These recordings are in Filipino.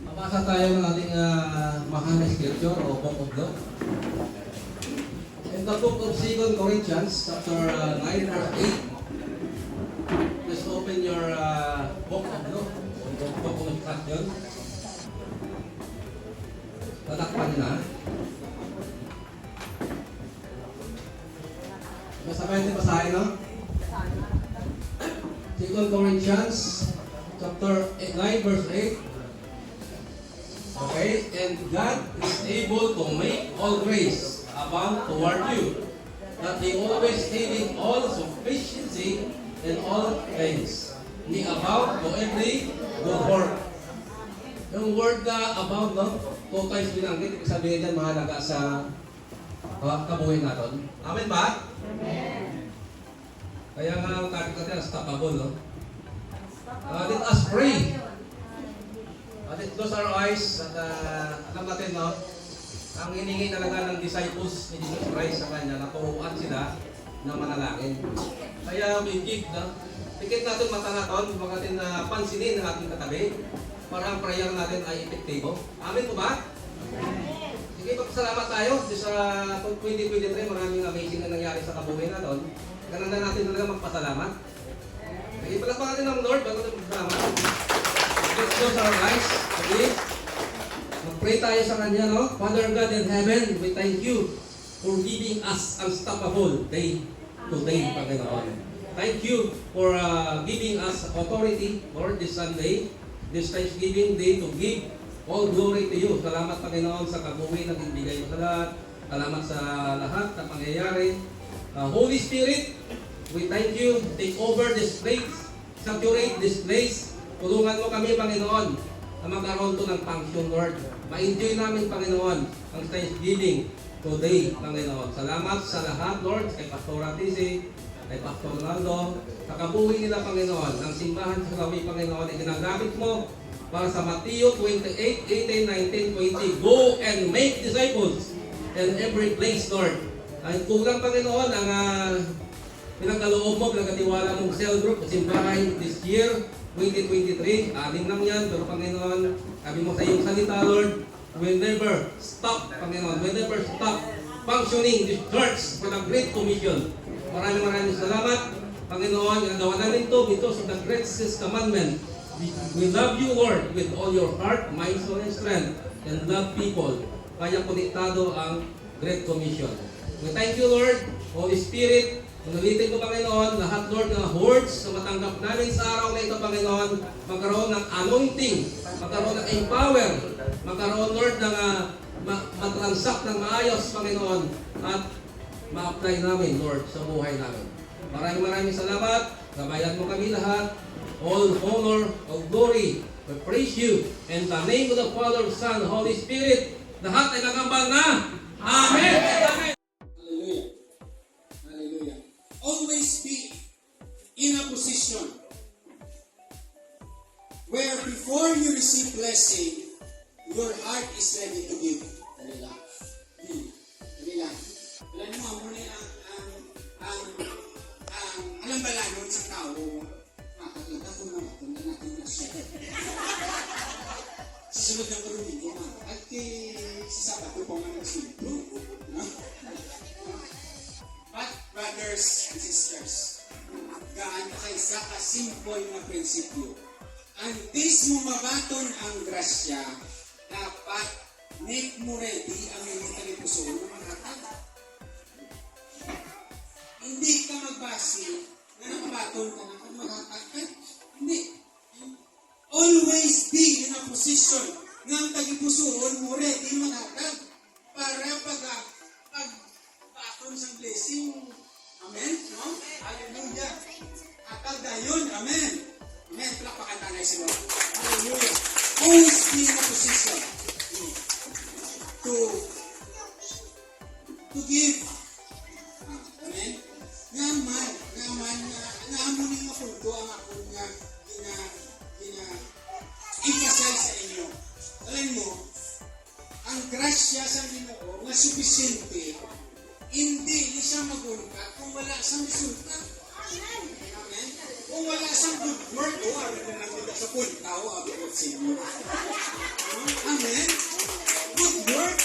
Mabasa tayo ng ating mahal na scripture o book of law. In the book of 2 Corinthians, chapter 9, verse 8. Just open your book of law, o book of instruction. Tatakpan na. Masabay natin basahin, no? 2 Corinthians, chapter 9, verse 8. Okay, and God is able to make all grace abound toward you, that ye always having all sufficiency in all things, ye abound to every good work. Yung word na abound, no? 2 times binanggit, ibig sabihin yan mahalaga sa kabuhay natin. Amen ba? Amen. Kaya nga ang topic natin, unstoppable, no? Let us pray. Let's close our eyes at alam natin, no? Ang hiningi talaga ng disciples ni Jesus Christ sa Kanya, naturuan sila na manalangin. Kaya we give, no? Pikit natin mata natin, huwag natin pansinin ng ating katabi para ang prayer natin ay epektibo. Amen po ba? Amen. Sige, salamat tayo. Sa 2023, maraming amazing na nangyari sa kabuhay natin. Ganun na natin talaga magpasalamat. Sige, palakpakan natin ng Lord bago natin magpasalamat. Let's close our eyes. Okay? Mag-pray tayo sa Kanya, no? Father God in heaven, we thank you for giving us unstoppable day today, Panginoon. Thank you for giving us authority, Lord, this Sunday, this Thanksgiving day to give all glory to you. Salamat, Panginoon, sa kabuhay na ibigay mo sa lahat. Salamat sa lahat na pangyayari. Holy Spirit, we thank you. Take over this place. Saturate this place. Tulungan mo kami, Panginoon, na magkaroon to ng function, Lord. Ma-enjoy namin, Panginoon, ang Thanksgiving today, Panginoon. Salamat sa lahat, Lord, kay Pastor Atisi, kay Pastor Ronaldo, sa kabuhay nila, Panginoon. Ang simbahan sa Lawi, Panginoon, ay ginagamit mo para sa Matthew 28, 18, 19, 20. Go and make disciples in every place, Lord. Ay kulang, Panginoon, ang pinagkaloob mo, pinagkatiwala mong cell group, simbahan this year, 2023, anim lang yan, pero Panginoon, sabi mo sa iyong salita, Lord, will never stop, Panginoon, will never stop functioning this church for the Great Commission. Maraming salamat, Panginoon, ginagawa namin ito because of the greatest commandment. We love you, Lord, with all your heart, mind, soul, and strength, and love people. Kaya konektado ang Great Commission. We thank you, Lord, Holy Spirit. Ulitin ko, Panginoon, lahat, Lord, ng words na matanggap namin sa araw na ito, Panginoon, magkaroon ng anointing, magkaroon ng empower, magkaroon, Lord, ng matransact ng maayos, Panginoon, at ma-apply namin, Lord, sa buhay namin. Maraming salamat. Gabayan mo kami lahat. All honor, all glory, we praise you. In the name of the Father, Son, Holy Spirit, lahat ay nagambal na. Amen! Amen! Always be in a position where before you receive blessing, your heart is ready to give. Dali lang. Dali lang. Alam mo, muna brothers and sisters, gaan ka kaysa ka-simple na prinsipyo. Antes mo mabaton ang grasya, dapat make mo ready ang iyong kalipusoon na maghatag. Hindi ka magbasi na nakabaton ka na kung maghatag ka. Hindi. Always be in a position ng kalipusoon mo ready maghatag para pag-baton sa blessing. Amen? No? Hallelujah. Hatag na yun. Amen. Amen. Palakpakan tayo si Lord. Hallelujah. Always be in a position to give. Amen. Naman, naamunin nga po ito ang ako nga emphasize sa inyo. Alam mo, ang grasya sa Ginoo nga supisente, hindi siya magungkat kung wala siyang resulta. Amen? Kung wala siyang good work, ano na nakita sa puntaw, abot sa inyo. Amen? Good work.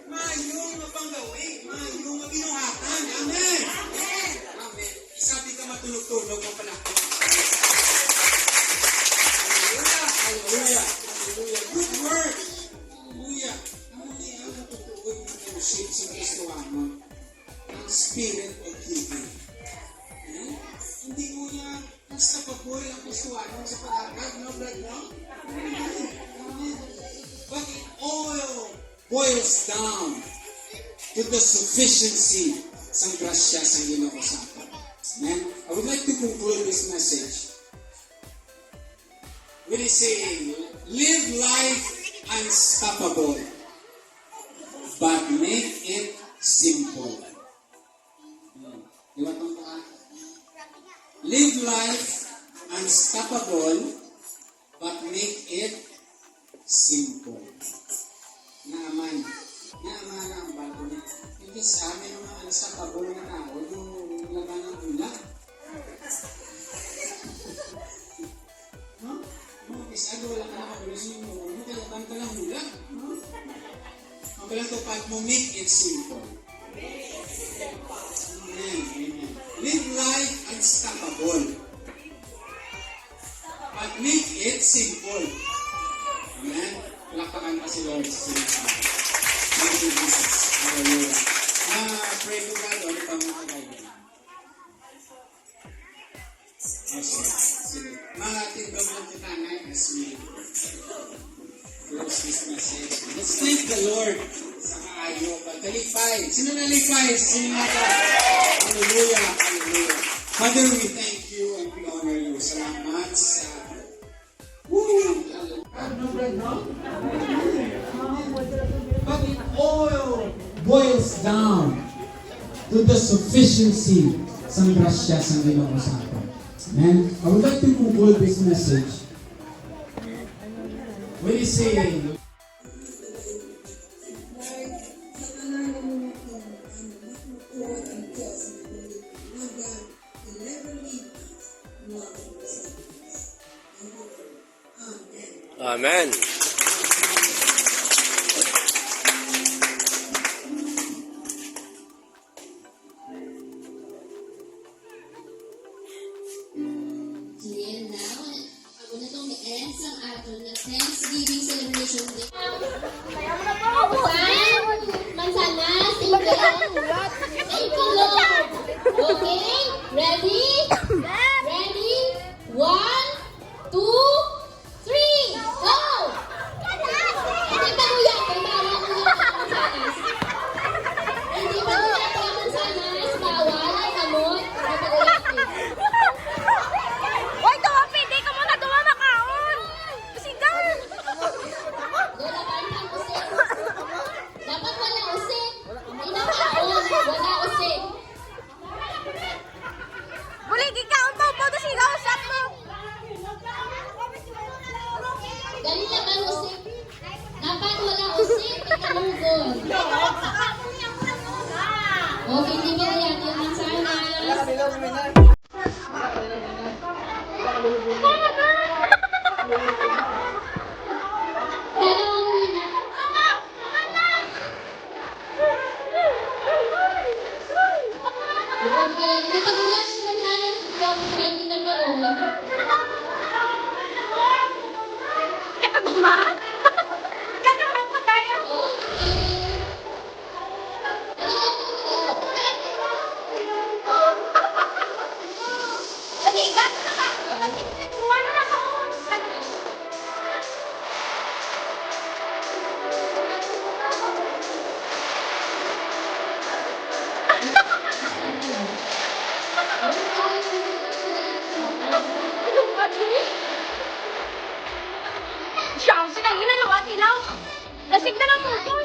Mayong mapanggawi, mayong maginuhatan. Amen? Amen. Isabi ka matulog-tulog mo pala. Hallelujah. Hallelujah. Good work. Hallelujah. Ang natutugon ng fellowship sa Kristo Amon. Ang spirit of giving. Hindi mo niya basta pagbuhay ang Kristo Amon sa pag-agad. No, brad, no? But it all boils down to the sufficiency sa grasya sa Ginoo sa atin. Amen? I would like to conclude this message with saying, live life unstoppable, but make it simple. Di ba itong live life unstoppable, but make it simple. Naaman ang bago niya. Hindi sa amin ang mga unstoppable na tao, yung laman ng ulang. Isado wala ka nakabulusin mo, kalaban ka lang hula. Ang kalang tupad mo, make it simple. Amen. Amen. Live life unstoppable. But make it simple. Amen. Palakpakan pa si Lord sa sinasabi. Thank you, Jesus. Hallelujah. Pray to God, ano pa mga kaibigan? Sige. Mga tindong ng titanay as we close this message. Let's thank the Lord sa kaayo. Pagkalipay. Sino nalipay sa sinimata? Hallelujah. Hallelujah. Father, we thank you and we honor you. Salamat sa But it all boils down to the sufficiency sa grasya sa Ginoo sa atin. And I would like to conclude this message when you say, Amen. Thanksgiving celebration day. Mansanas, thank you, Lord. Okay, ready? Ready? 1, 2, 3, go! Hindi pa kuya, bawal ang mansanas. Hindi pa kuya ang mansanas, bawal ang hamon. Hoy, Topi, di ka muna dumamakaon. Sigan. Dapat wala usik. Inakaon, wala usik. Buligi ka, untaw po, to sigaw, usap mo. Dali naman usik. Dapat wala usik, ikalugod. Okay, hindi ka yan yung mansanas. Hello. May pagulas na nanan ka, hindi na maroon. Ma? Gagawin pa tayo. Sige, gano'n na ka. Ano na ako? Siya ang sinangin na nawat ilaw. Lasing na lang mo.